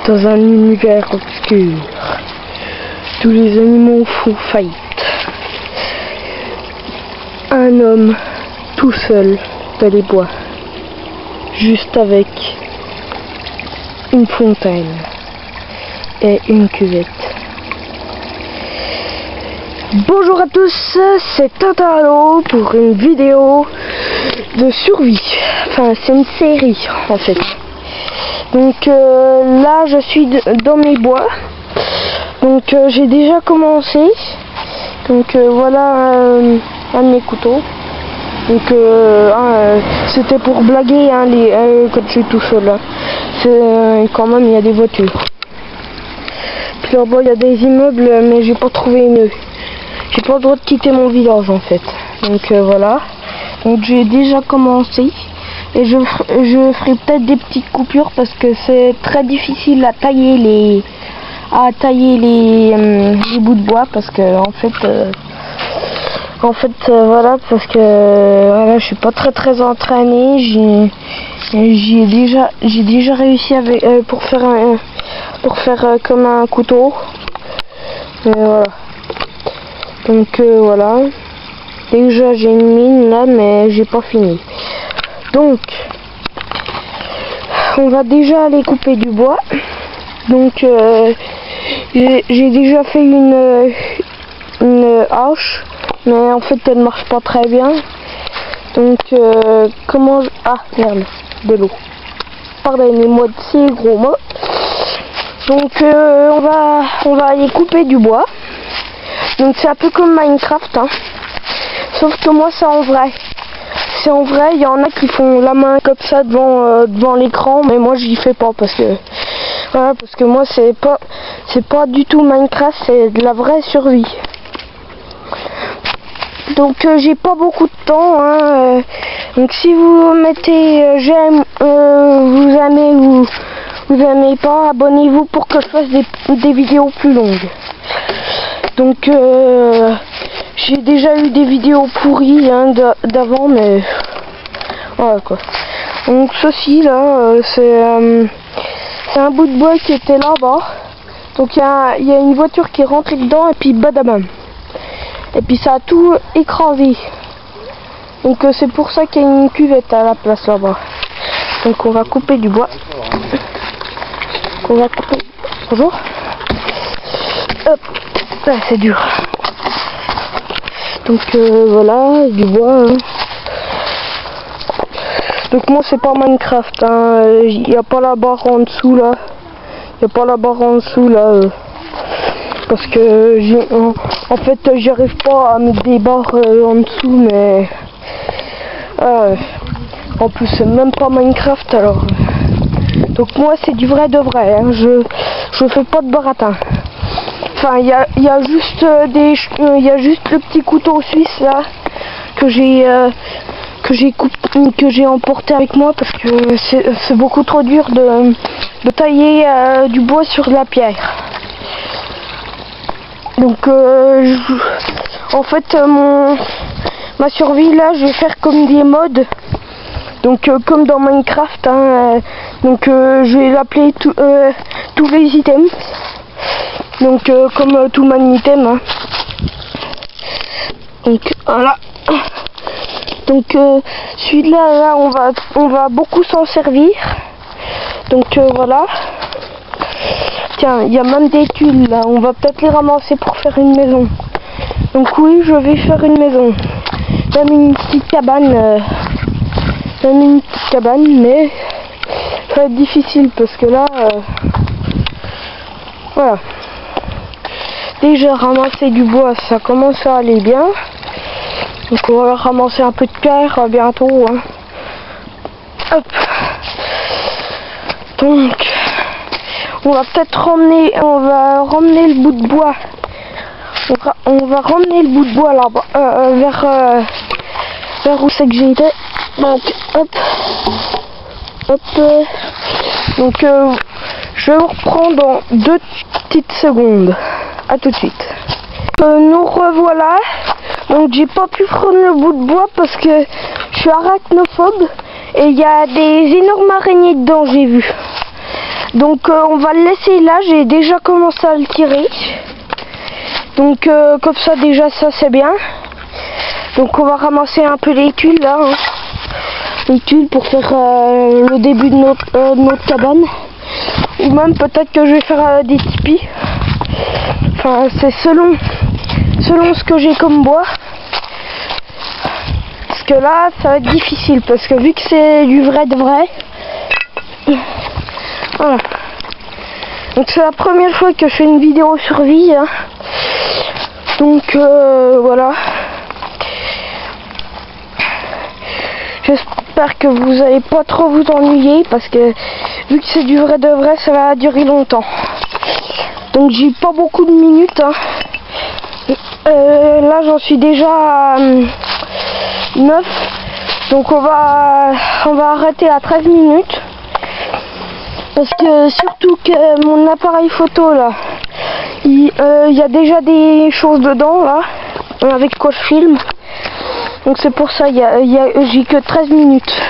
Dans un univers obscur, tous les animaux font faillite. Un homme tout seul dans les bois, juste avec une fontaine et une cuvette. Bonjour à tous, c'est Tintalo pour une vidéo de survie. Enfin, c'est une série en fait. Donc là, je suis dans mes bois. Donc j'ai déjà commencé. Donc voilà un de mes couteaux. Donc c'était pour blaguer hein, quand je suis tout seul. Hein. Quand même, il y a des voitures. Puis là-bas, il y a des immeubles, mais j'ai pas trouvé mieux. J'ai pas le droit de quitter mon village en fait. Donc voilà. Donc j'ai déjà commencé. Et je ferai peut-être des petites coupures parce que c'est très difficile à tailler les bouts de bois parce que en fait voilà, parce que voilà, je suis pas très entraîné. J'ai déjà réussi avec pour faire comme un couteau. Et voilà. Donc voilà. Déjà j'ai une mine là, mais j'ai pas fini. Donc, on va déjà aller couper du bois. Donc, j'ai déjà fait une hache, mais en fait, elle ne marche pas très bien. Donc, ah, merde, de l'eau. Pardonnez-moi de ces gros mots. Donc, on va aller couper du bois. Donc, c'est un peu comme Minecraft, hein. Sauf que moi, c'est en vrai. C'est en vrai, il y en a qui font la main comme ça devant l'écran, mais moi j'y fais pas parce que voilà, parce que moi c'est pas du tout Minecraft, c'est de la vraie survie. Donc j'ai pas beaucoup de temps hein, donc si vous mettez j'aime, vous aimez ou vous aimez pas, abonnez-vous pour que je fasse des vidéos plus longues. Donc j'ai déjà eu des vidéos pourries hein, d'avant, mais voilà quoi. Donc ceci là, c'est un bout de bois qui était là-bas. Donc il y a une voiture qui est rentrée dedans et puis badabam. Et puis ça a tout écrasé. Donc c'est pour ça qu'il y a une cuvette à la place là-bas. Donc on va couper du bois. Bonjour. Hop, ah, c'est dur. Donc voilà, du bois. Hein. Donc moi c'est pas Minecraft, hein. Il n'y a pas la barre en dessous là. Il n'y a pas la barre en dessous là. Parce que en fait j'arrive pas à mettre des barres en dessous, mais en plus c'est même pas Minecraft alors. Donc moi c'est du vrai de vrai, hein. Je fais pas de baratin. Enfin, il y a juste le petit couteau suisse là que j'ai emporté avec moi parce que c'est beaucoup trop dur de tailler du bois sur de la pierre. Donc en fait ma survie là, je vais faire comme des mods. Donc comme dans Minecraft hein, donc je vais l'appeler tous les items. Donc comme tout mon item hein. Donc voilà. Donc celui-là là, on va beaucoup s'en servir. Donc voilà. Tiens, il y a même des tuiles là, on va peut-être les ramasser pour faire une maison. Donc oui, je vais faire une maison. Même une petite cabane. Mais ça va être difficile parce que là voilà. Déjà ramasser du bois, ça commence à aller bien. Donc on va ramasser un peu de pierre bientôt. Hein. Hop. Donc on va peut-être ramener le bout de bois. On va ramener le bout de bois là-bas vers où c'est que j'étais. Donc hop. Donc je vais vous reprendre dans 2 petites secondes. A tout de suite. Nous revoilà. Donc j'ai pas pu prendre le bout de bois parce que je suis arachnophobe et il y a des énormes araignées dedans, j'ai vu. Donc on va le laisser là, j'ai déjà commencé à le tirer. Donc comme ça déjà ça c'est bien. Donc on va ramasser un peu les tuiles là. Hein. Les tuiles pour faire le début de notre cabane. Ou même peut-être que je vais faire des tipis. Enfin c'est selon ce que j'ai comme bois. Parce que là ça va être difficile parce que vu que c'est du vrai de vrai. Voilà. Donc c'est la première fois que je fais une vidéo survie. Hein. Donc voilà. J'espère que vous n'allez pas trop vous ennuyer parce que vu que c'est du vrai de vrai, ça va durer longtemps. Donc j'ai pas beaucoup de minutes. Hein. Là j'en suis déjà à 9. Donc on va arrêter à 13 minutes. Parce que surtout que mon appareil photo là, il y a déjà des choses dedans là, avec quoi je filme. Donc c'est pour ça, j'ai que 13 minutes.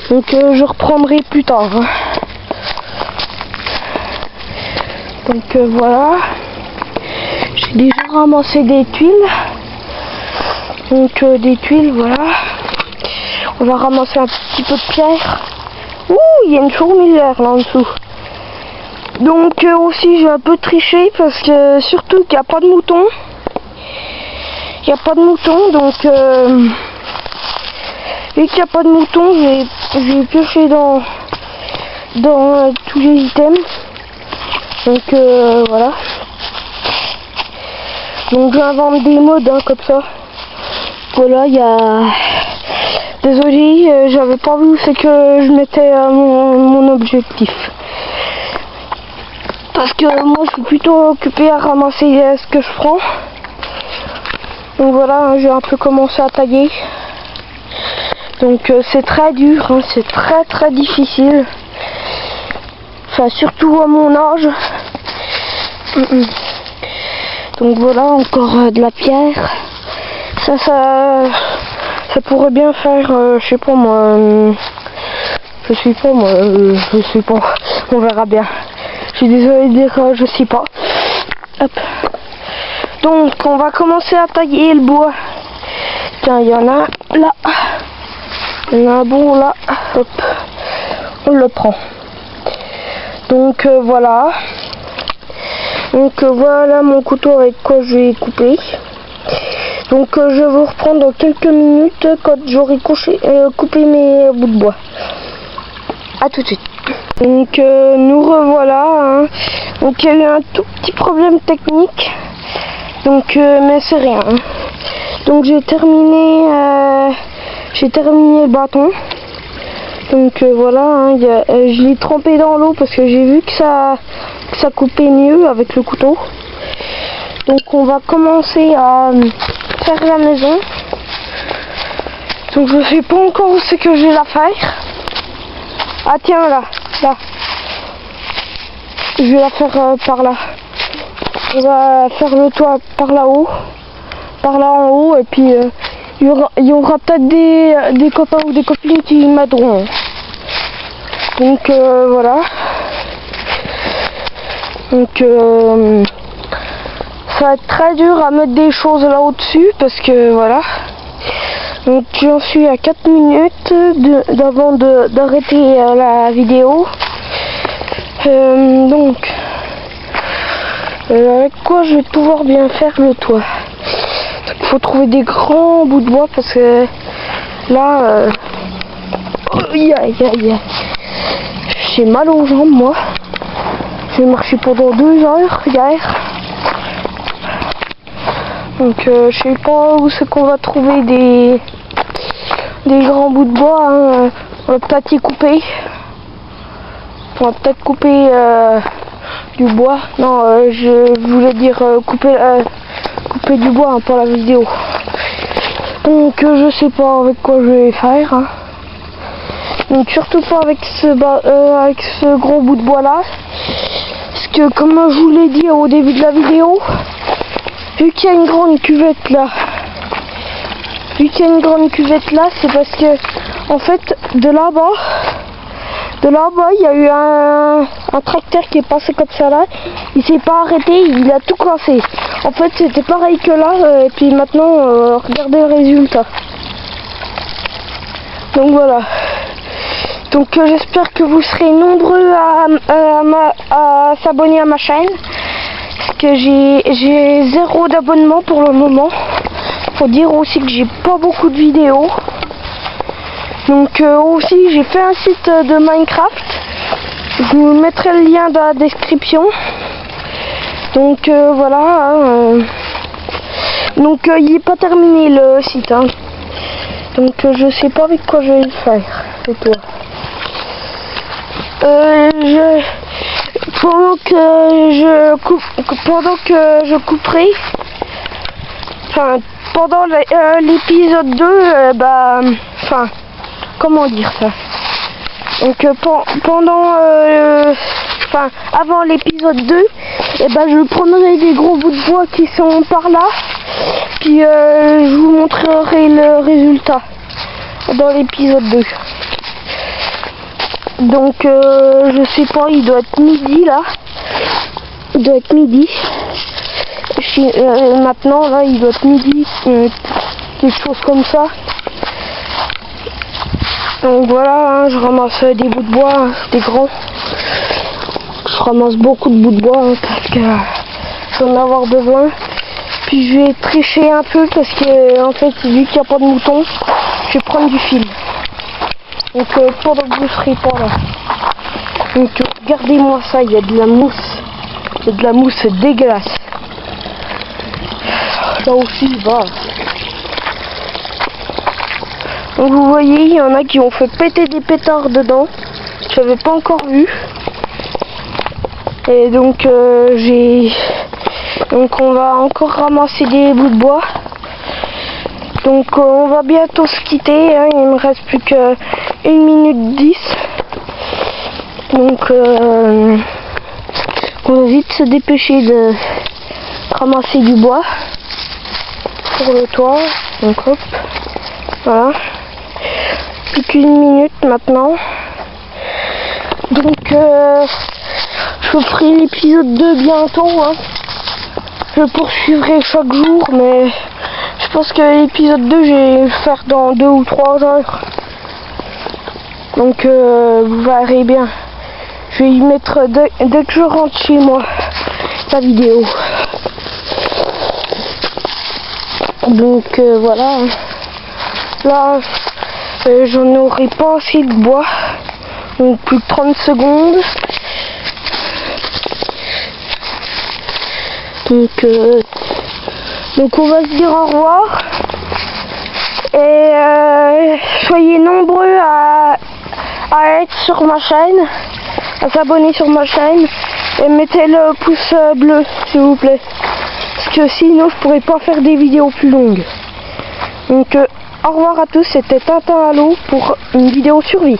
Donc je reprendrai plus tard. Hein. Donc voilà. J'ai déjà ramassé des tuiles. Donc des tuiles, voilà. On va ramasser un petit peu de pierre. Ouh, il y a une fourmilière là en dessous. Donc aussi j'ai un peu triché parce que surtout qu'il n'y a pas de moutons. Il n'y a pas de moutons, donc vu qu'il n'y a pas de moutons, j'ai pioché dans tous les items. Donc voilà. Donc j'invente des modes hein, comme ça. Voilà, il y a... Désolé, j'avais pas vu où c'est que je mettais mon objectif. Parce que moi je suis plutôt occupé à ramasser ce que je prends. Donc voilà, hein, j'ai un peu commencé à tailler. Donc c'est très dur, hein, c'est très difficile. Enfin surtout à mon âge. Donc voilà, encore de la pierre. Ça pourrait bien faire, je sais pas moi, je sais pas, on verra bien. Je suis désolée de dire je sais pas. Hop. Donc on va commencer à tailler le bois. Tiens, il y en a là. Il y en a un bon là. Hop. On le prend. Donc voilà. Donc voilà mon couteau avec quoi je vais couper. Donc je vais vous reprendre dans quelques minutes quand j'aurai coupé mes bouts de bois. A tout de suite. Donc nous revoilà. Hein. Donc il y a eu un tout petit problème technique. Donc mais c'est rien. Hein. Donc j'ai terminé le bâton. Donc voilà, hein, je l'ai trempé dans l'eau parce que j'ai vu que ça coupait mieux avec le couteau. Donc on va commencer à faire la maison. Donc je sais pas encore où c'est que je vais la faire. Ah tiens là. Je vais la faire par là. On va faire le toit par là-haut. Par là en haut et puis il y aura peut-être des copains ou des copines qui m'aideront. Donc voilà. Donc ça va être très dur à mettre des choses là au-dessus parce que voilà. Donc j'en suis à 4 minutes d'avant d'arrêter la vidéo. Donc avec quoi je vais pouvoir bien faire le toit. Il faut trouver des grands bouts de bois parce que là j'ai mal aux jambes moi. J'ai marché pendant 2 heures hier. Donc je sais pas où c'est qu'on va trouver des grands bouts de bois. Hein. On va peut-être y couper. On va peut-être couper du bois. Non, je voulais dire couper du bois hein, pour la vidéo. Donc je sais pas avec quoi je vais faire. Hein. Donc surtout pas avec ce gros bout de bois là. Parce que comme je vous l'ai dit au début de la vidéo, vu qu'il y a une grande cuvette là, c'est parce que en fait de là-bas là-bas, il y a eu un tracteur qui est passé comme ça là. Il s'est pas arrêté, il a tout cassé. En fait, c'était pareil que là. Et puis maintenant, regardez le résultat. Donc voilà. Donc j'espère que vous serez nombreux à s'abonner à ma chaîne. Parce que j'ai 0 d'abonnement pour le moment. Faut dire aussi que j'ai pas beaucoup de vidéos. Donc aussi j'ai fait un site de Minecraft. Je vous mettrai le lien dans la description. Donc voilà. Donc il n'est pas terminé le site. Hein. Donc je sais pas avec quoi je vais le faire. C'est toi. Pendant que je couperai, enfin pendant l'épisode 2, comment dire ça? Donc avant l'épisode 2, je prendrai des gros bouts de bois qui sont par là, puis je vous montrerai le résultat dans l'épisode 2. Donc je sais pas, il doit être midi là. Il doit être midi. Maintenant là il doit être midi, quelque chose comme ça. Donc voilà, hein, je ramasse des bouts de bois, hein, des grands. Je ramasse beaucoup de bouts de bois hein, parce que je vais en avoir besoin. Puis je vais tricher un peu parce que en fait vu qu'il n'y a pas de moutons, je vais prendre du fil. Donc pendant que vous ne serez pas là. Donc regardez-moi ça, il y a de la mousse. Il y a de la mousse dégueulasse. Là aussi il va. Donc vous voyez, il y en a qui ont fait péter des pétards dedans. Je n'avais pas encore vu. Et donc on va encore ramasser des bouts de bois. Donc on va bientôt se quitter, hein. Il me reste plus que 1 minute 10. Donc on va vite se dépêcher de ramasser du bois pour le toit. Donc hop, voilà. Plus qu'1 minute maintenant. Donc je ferai l'épisode 2 bientôt. Hein. Je poursuivrai chaque jour, mais je pense que l'épisode 2 je vais le faire dans 2 ou 3 heures. Donc vous verrez bien. Je vais y mettre dès que je rentre chez moi la vidéo. Donc voilà. Là j'en aurai pas assez de bois. Donc plus de 30 secondes. Donc on va se dire au revoir. Et soyez nombreux à être sur ma chaîne, à s'abonner sur ma chaîne et mettez le pouce bleu s'il vous plaît. Parce que sinon je pourrais pas faire des vidéos plus longues. Donc au revoir à tous, c'était Tintin à l'eau pour une vidéo survie.